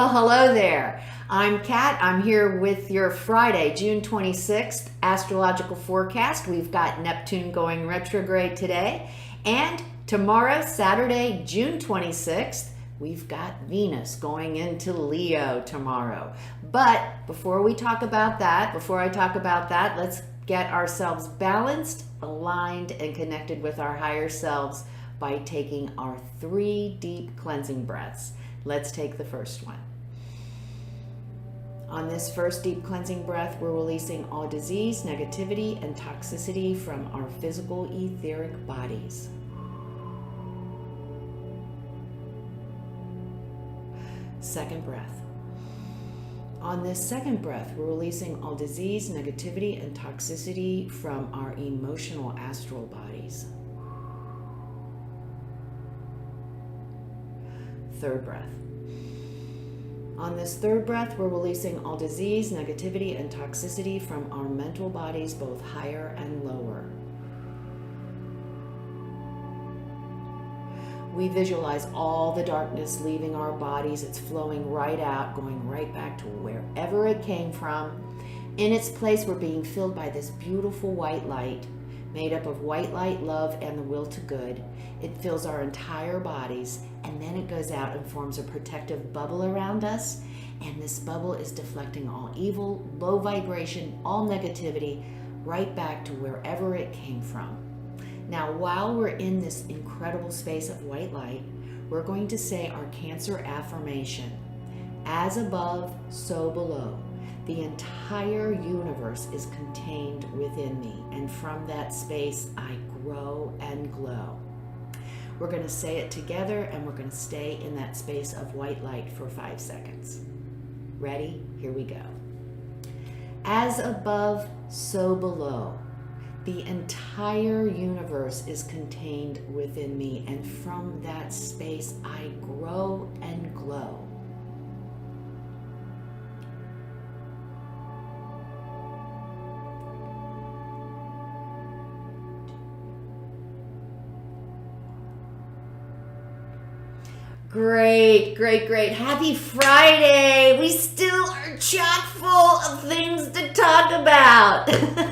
Well, hello there. I'm Kat. I'm here with your Friday, June 26th astrological forecast. We've got Neptune going retrograde today, and tomorrow, Saturday, June 26th, we've got Venus going into Leo tomorrow. But before I talk about that, let's get ourselves balanced, aligned, and connected with our higher selves by taking our 3 deep cleansing breaths. Let's take the first one. On this first deep cleansing breath, we're releasing all disease, negativity, and toxicity from our physical etheric bodies. Second breath. On this second breath, we're releasing all disease, negativity, and toxicity from our emotional astral bodies. Third breath. On this third breath, we're releasing all disease, negativity, and toxicity from our mental bodies, both higher and lower. We visualize all the darkness leaving our bodies. It's flowing right out, going right back to wherever it came from. In its place, we're being filled by this beautiful white light, made up of white light, love, and the will to good. It fills our entire bodies, and then it goes out and forms a protective bubble around us. And this bubble is deflecting all evil, low vibration, all negativity, right back to wherever it came from. Now, while we're in this incredible space of white light, we're going to say our Cancer affirmation. As above, so below. The entire universe is contained within me, and from that space, I grow and glow. We're going to say it together, and we're going to stay in that space of white light for 5 seconds. Ready? Here we go. As above, so below. The entire universe is contained within me, and from that space, I grow and glow. Great, great, great. Happy Friday. We still are chock full of things to talk about.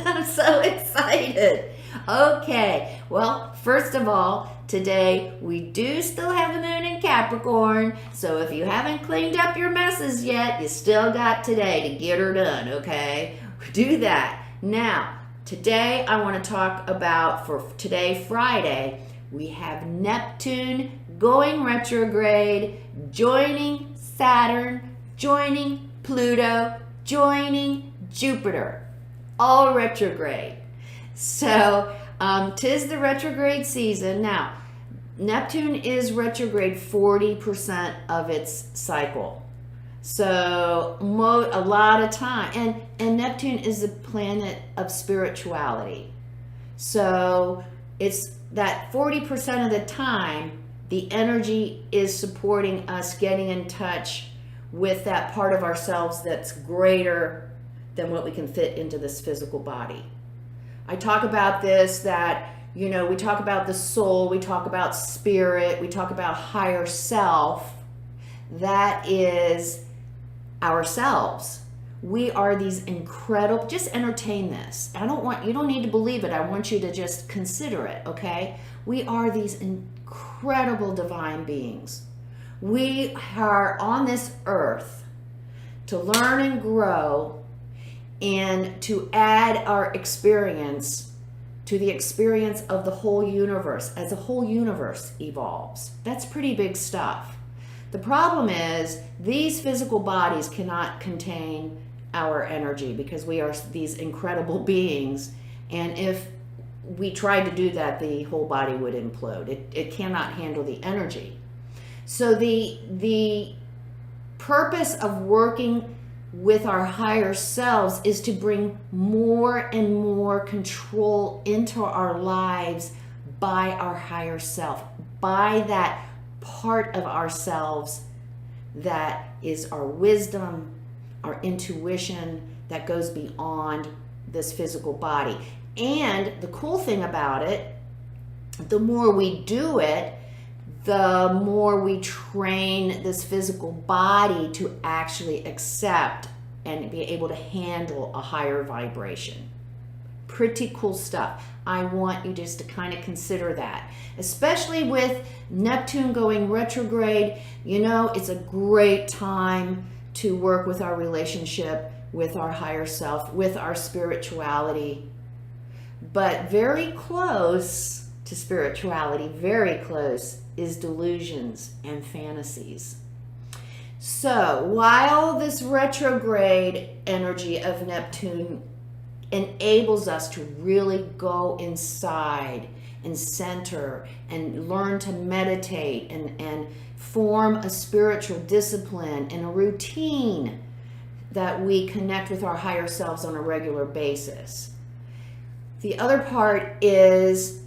I'm so excited. Okay, well, first of all, today we do still have the moon in Capricorn. So if you haven't cleaned up your messes yet, you still got today to get her done, okay? Do that. Now, today I want to talk about, for today, Friday, we have Neptune going retrograde, joining Saturn, joining Pluto, joining Jupiter, all retrograde. So, 'tis the retrograde season. Now, Neptune is retrograde 40% of its cycle. So, a lot of time. And Neptune is a planet of spirituality. So, it's that 40% of the time, the energy is supporting us getting in touch with that part of ourselves that's greater than what we can fit into this physical body. I talk about this, that, we talk about the soul, we talk about spirit, we talk about higher self. That is ourselves. We are these incredible, just entertain this. You don't need to believe it. I want you to just consider it, okay? We are these incredible divine beings. We are on this earth to learn and grow and to add our experience to the experience of the whole universe as the whole universe evolves. That's pretty big stuff. The problem is these physical bodies cannot contain our energy because we are these incredible beings, and if we tried to do that, the whole body would implode. It cannot handle the energy. So the purpose of working with our higher selves is to bring more and more control into our lives by our higher self, by that part of ourselves that is our wisdom, our intuition, that goes beyond this physical body. And the cool thing about it, the more we do it, the more we train this physical body to actually accept and be able to handle a higher vibration. Pretty cool stuff. I want you just to kind of consider that, especially with Neptune going retrograde. You know, it's a great time to work with our relationship with our higher self, with our spirituality. But very close to spirituality, very close, is delusions and fantasies. So while this retrograde energy of Neptune enables us to really go inside and center and learn to meditate and form a spiritual discipline and a routine that we connect with our higher selves on a regular basis. The other part is,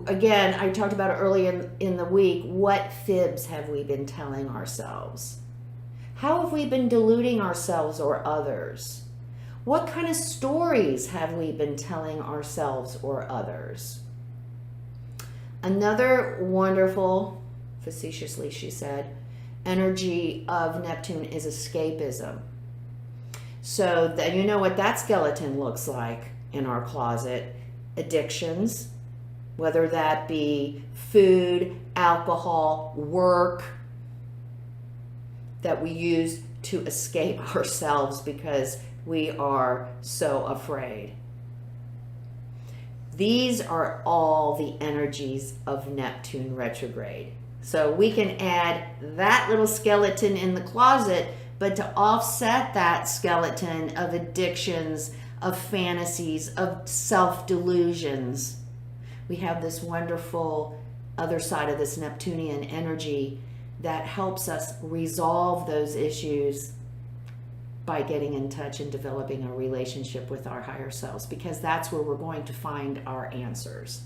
again, I talked about it early in the week, what fibs have we been telling ourselves? How have we been deluding ourselves or others? What kind of stories have we been telling ourselves or others? Another wonderful, facetiously she said, energy of Neptune is escapism. So that, you know what that skeleton looks like in our closet. Addictions, whether that be food, alcohol, work, that we use to escape ourselves because we are so afraid. These are all the energies of Neptune retrograde. So we can add that little skeleton in the closet, but to offset that skeleton of addictions, of fantasies, of self-delusions, we have this wonderful other side of this Neptunian energy that helps us resolve those issues by getting in touch and developing a relationship with our higher selves, because that's where we're going to find our answers.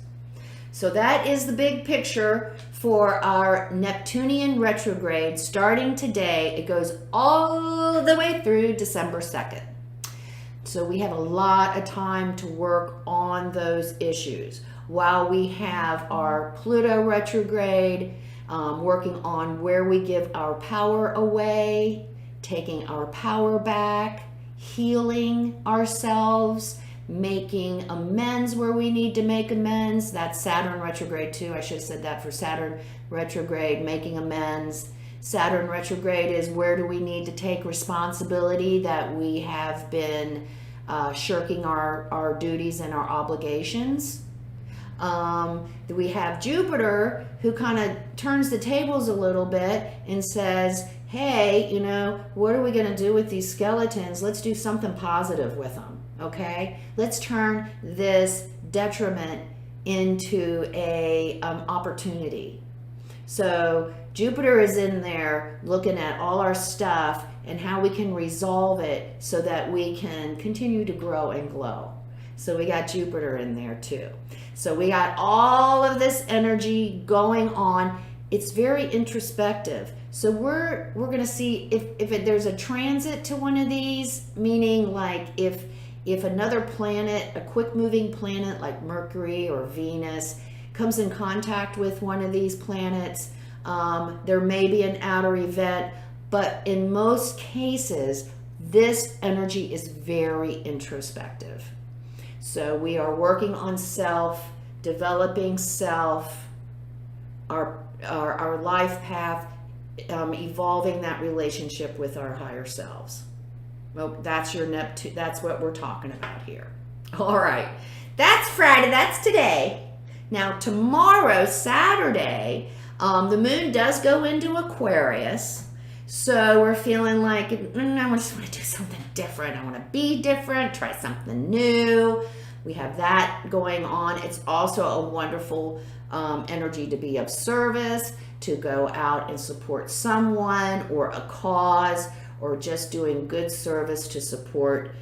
So that is the big picture for our Neptunian retrograde starting today. It goes all the way through December 2nd. So we have a lot of time to work on those issues while we have our Pluto retrograde, working on where we give our power away, taking our power back, healing ourselves, making amends where we need to make amends. That's Saturn retrograde too. I should have said that for Saturn retrograde, making amends. Saturn retrograde is where do we need to take responsibility that we have been shirking our duties and our obligations. We have Jupiter, who kind of turns the tables a little bit and says, hey, you know, what are we going to do with these skeletons? Let's do something positive with them, okay? Let's turn this detriment into a opportunity. So Jupiter is in there looking at all our stuff and how we can resolve it so that we can continue to grow and glow. So we got Jupiter in there too. So we got all of this energy going on. It's very introspective. So we're going to see if there's a transit to one of these, meaning like if another planet, a quick moving planet like Mercury or Venus comes in contact with one of these planets, there may be an outer event, but in most cases, this energy is very introspective. So we are working on self, developing self, our life path, evolving that relationship with our higher selves. Well, that's your Neptune. That's what we're talking about here. All right. That's Friday. That's today. Now, tomorrow, Saturday, the moon does go into Aquarius. So we're feeling like, I just want to do something different. I want to be different, try something new. We have that going on. It's also a wonderful energy to be of service, to go out and support someone or a cause, or just doing good service to support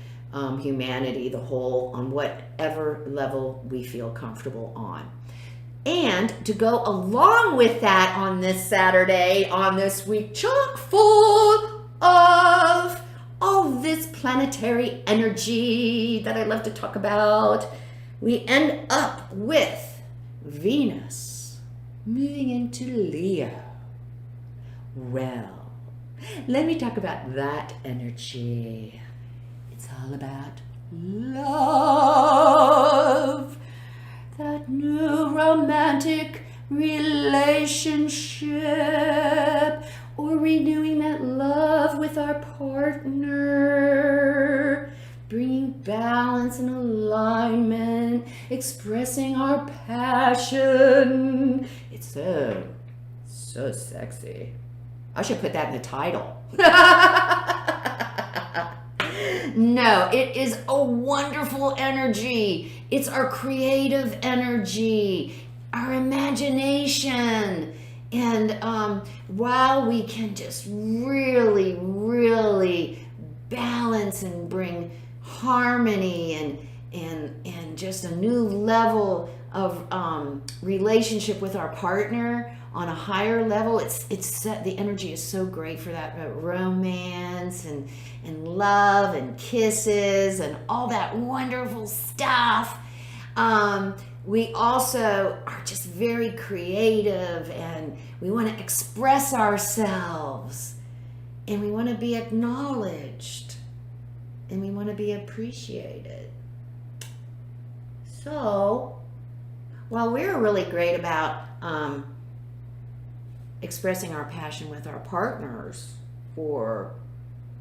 humanity, the whole, on whatever level we feel comfortable on. And to go along with that on this Saturday, on this week, chock full of all this planetary energy that I love to talk about, we end up with Venus moving into Leo. Well, let me talk about that energy. It's all about love. That new romantic relationship, or renewing that love with our partner, bringing balance and alignment, expressing our passion. It's so sexy. I should put that in the title. No, it is a wonderful energy. It's our creative energy, our imagination. And while we can just really, really balance and bring harmony and just a new level of relationship with our partner on a higher level, the energy is so great for that romance and love and kisses and all that wonderful stuff. We also are just very creative, and we want to express ourselves, and we want to be acknowledged, and we want to be appreciated. So, while we're really great about expressing our passion with our partners, or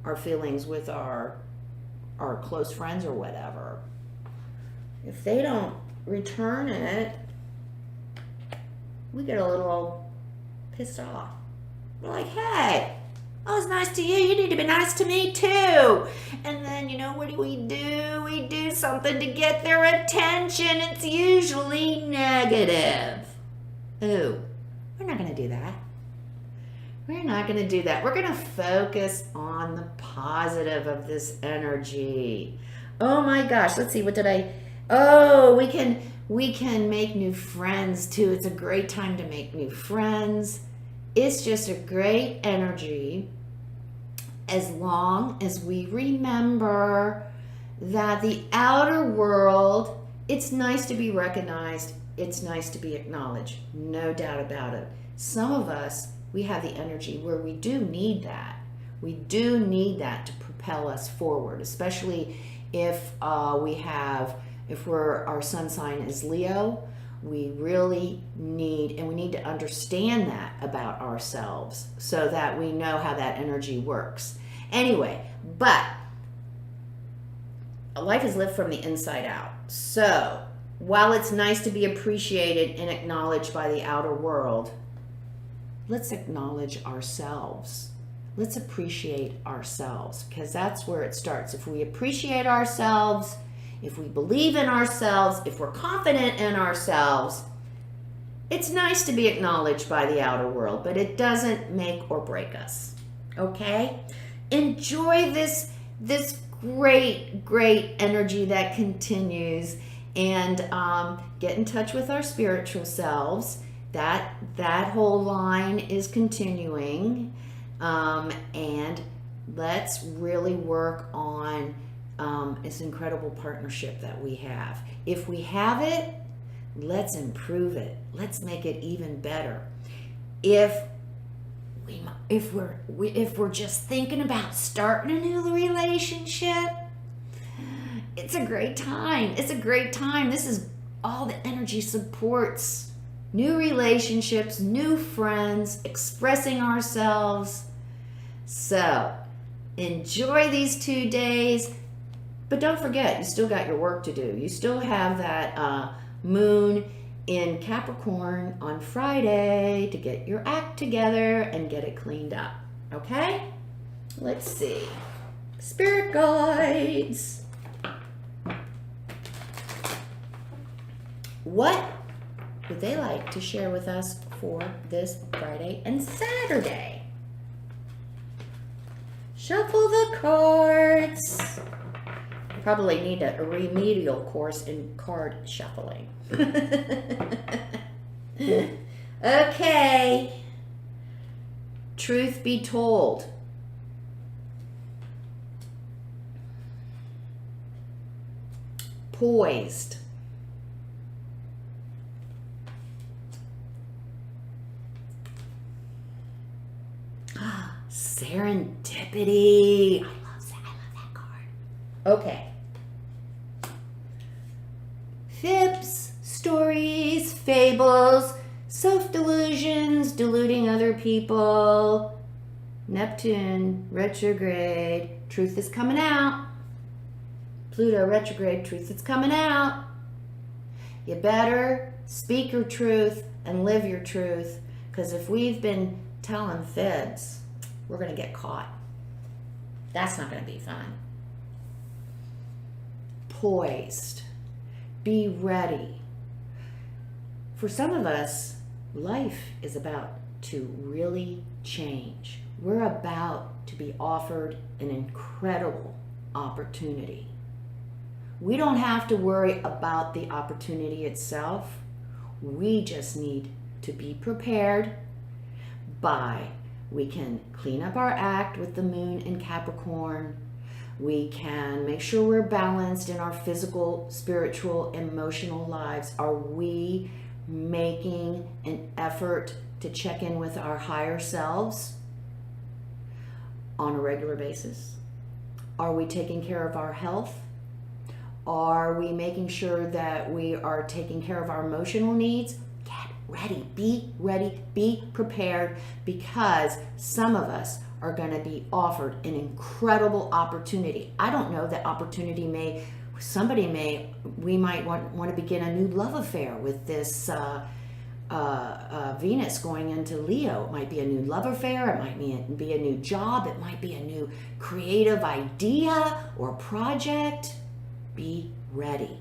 our feelings with our close friends or whatever, if they don't return it, we get a little pissed off. We're like, hey, I was nice to you. You need to be nice to me too. And then, what do? We do something to get their attention. It's usually negative. Ooh, we're not going to do that. We're not going to do that. We're going to focus on the positive of this energy. Oh my gosh. Let's see. What did I... Oh, we can make new friends too. It's a great time to make new friends. It's just a great energy as long as we remember that the outer world, it's nice to be recognized. It's nice to be acknowledged. No doubt about it. Some of us, we have the energy where we do need that. We do need that to propel us forward, especially if our sun sign is Leo. We really need, and we need to understand that about ourselves so that we know how that energy works. Anyway, but life is lived from the inside out. So while it's nice to be appreciated and acknowledged by the outer world, let's acknowledge ourselves. Let's appreciate ourselves, because that's where it starts. If we appreciate ourselves, if we believe in ourselves, if we're confident in ourselves, it's nice to be acknowledged by the outer world, but it doesn't make or break us. Okay? Enjoy this great energy that continues, and get in touch with our spiritual selves. That whole line is continuing, and let's really work on this incredible partnership that we have. If we have it, let's improve it. Let's make it even better. If we're just thinking about starting a new relationship, it's a great time. It's a great time. This is all the energy supports new relationships, new friends, expressing ourselves. So enjoy these 2 days. But don't forget, you still got your work to do. You still have that moon in Capricorn on Friday to get your act together and get it cleaned up. Okay? Let's see. Spirit guides. What would they like to share with us for this Friday and Saturday? Shuffle the cards. Probably need a remedial course in card shuffling. Okay. Truth be told. Poised. Serendipity. I love that card. Okay. Fibs, stories, fables, self-delusions, deluding other people. Neptune, retrograde, truth is coming out. Pluto, retrograde, truth is coming out. You better speak your truth and live your truth, because if we've been telling fibs, we're going to get caught. That's not going to be fun. Poised. Be ready. For some of us, life is about to really change. We're about to be offered an incredible opportunity. We don't have to worry about the opportunity itself. We just need to be prepared by, we can clean up our act with the moon in Capricorn. We can make sure we're balanced in our physical, spiritual, emotional lives. Are we making an effort to check in with our higher selves on a regular basis? Are we taking care of our health? Are we making sure that we are taking care of our emotional needs? Get ready, be prepared, because some of us are going to be offered an incredible opportunity. I don't know, that opportunity we might want to begin a new love affair with this Venus going into Leo. It might be a new love affair, it might be a new job, it might be a new creative idea or project. Be ready,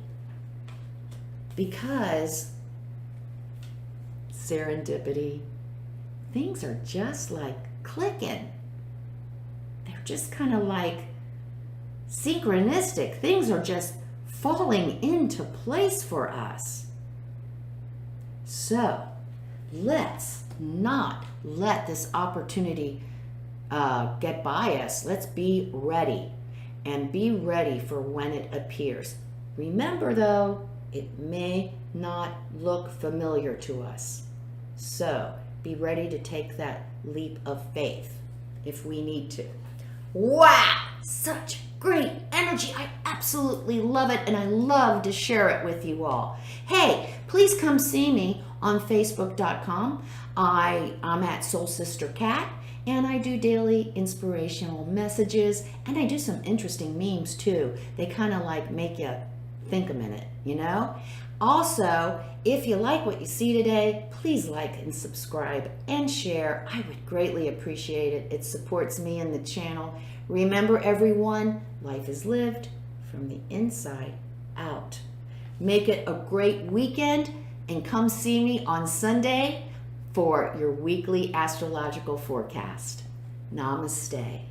because serendipity, things are just like clicking. They're just kind of like synchronistic. Things are just falling into place for us. So let's not let this opportunity get by us. Let's be ready, and be ready for when it appears. Remember though, it may not look familiar to us. So be ready to take that leap of faith if we need to. Wow, such great energy. I absolutely love it, and I love to share it with you all. Hey, please come see me on Facebook.com. I'm at Soul Sister Cat, and I do daily inspirational messages, and I do some interesting memes too. They kind of like make you think a minute, you know? Also, if you like what you see today, please like and subscribe and share. I would greatly appreciate it. It supports me and the channel. Remember, everyone, life is lived from the inside out. Make it a great weekend, and come see me on Sunday for your weekly astrological forecast. Namaste.